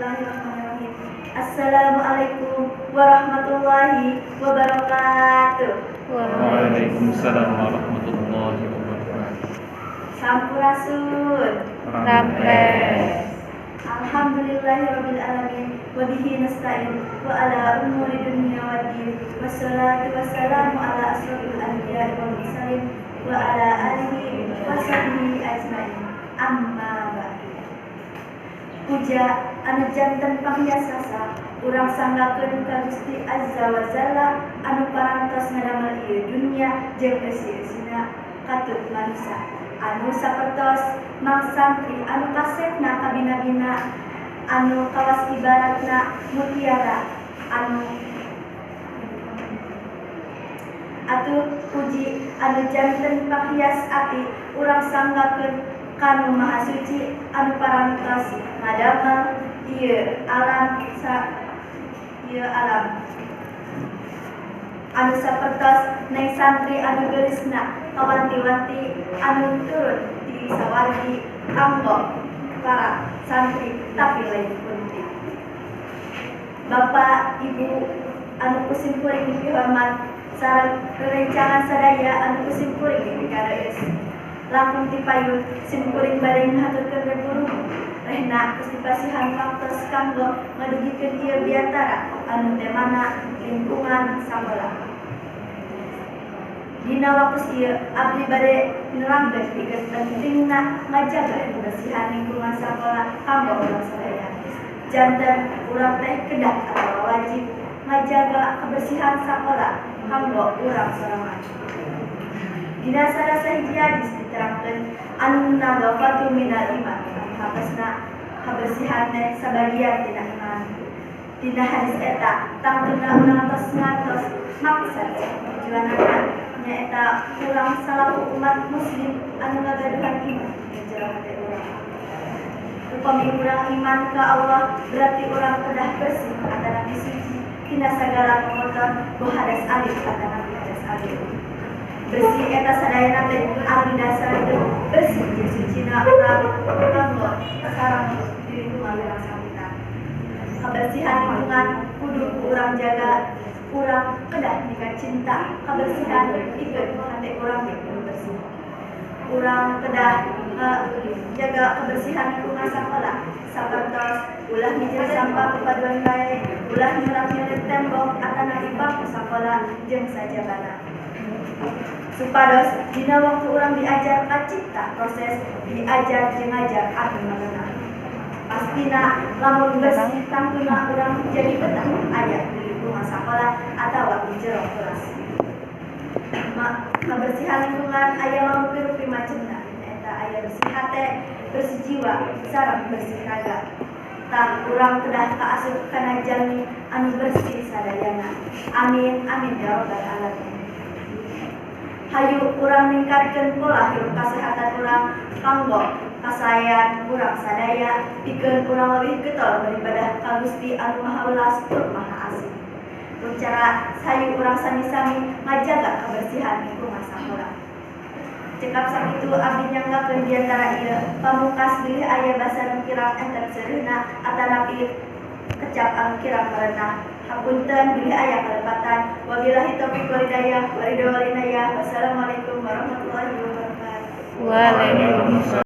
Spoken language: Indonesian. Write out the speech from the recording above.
Bismillahirrahmanirrahim. Assalamualaikum warahmatullahi wabarakatuh. Waalaikumsalam warahmatullahi wabarakatuh. Sampurasun. Rampes. Alhamdulillahirabbil alamin wa bihi nasta'in wa ala umuri dunya waddin. Wassalatu wassalamu ala asrofil anbiya'i wal mursalin wa ala alihi wa sahbihi ajmain. Amma ba'du. Puja anu janten panghiasasa urang sanggakeun ka Gusti Azza wa Jalla anu parantos ngadamel ieu dunya jeung eusi-eusina katut manusia anu sapertos mang santri anu kasepna kabina-bina anu kawas ibaratna mutiara anu atuh puji anu janten panghias ati urang sanggakeun kanu maha suci anu parantos ngadamel ieu alam anu sapertos neng santri anu geulisna kawanti-wanti anu turun di sawargi anggo para santri tapi lain penting. Bapak Ibu anu kusim kuring dihormat sareng rerencangan sadaya anu kusim kuring dikareus langkung ti payun sim kuring bade ngahaturkeun reburu rehna istipasihan faktos kanggo ngadugikeun ieu biantara anu temana lingkungan sakola. Dina waktu ieu abdi bade nerangkeun pikeun pentingna ngajaga kebersihan lingkungan sakola kanggo urang sadaya. Janten urang teh kedah atawa wajib ngajaga kebersihan sakola kanggo urang sorangan. Dina sadasa hiji hadis diterangkeun anu nadhafatu minal iman, hapasna kabersihan teh sabagian tina iman. Dina hadis eta tangtuna urang tos ngantos maksud tujuanna nyaeta urang salaku umat muslim anu ngagaduhan iman jeung hate urang. Upami urang iman ka Allah berarti urang kedah bersih atanapi suci tina sagala kotor boh hadas alif atanapi hadas alif. Bersih eta sadayana teh anu dasarkeun bersih jeung sucina urang kanggo sareng di lingkungan urang samita. Kebersihan lingkungan kudu urang jaga, urang kedah jika cinta kebersihan ikut hati urang yang bersih. Urang kedah jaga kebersihan lingkungan sakola sapertos ulah ngijil sampah paduan bae, ulah nyurak-nyurik tembok atanapi bangku sakola jeung sajabana. Supados dina waktu urang diajar kacipta proses diajar jeung ngajar anu ngalenah. Pastina lamun bersih tangtuna urang jadi betah aya di lingkungan sakola atawa di jero kelas. Kebersihan lingkungan aya mangrupi macemna eta aya bersih hate, bersih jiwa, sareng bersih raga. Tah urang kedah kaasup kana jalmi anu bersih sadayana. Amin amin ya rabbal alamin. Hayu urang ningkatkeun pola hirup kasehatan urang kanggo kasayan urang sadaya pikeun urang leuwih getol beribadah ka Gusti anu Maha Welas tur Maha Asih. Cara sayu urang sami-sami ngajaga kebersihan lingkungan sakola. Cekap sakitu abdi nyanggakeun diantara ieu pamungkas bilih aya basa nu kirang enten seureuhna atanapi kecap anu kirang marenah. Hapunten bilih aya kalepatan. Wabillahi taufiq wal hidayah. Wassalamualaikum warahmatullahi wabarakatuh. Waalaikumsalam.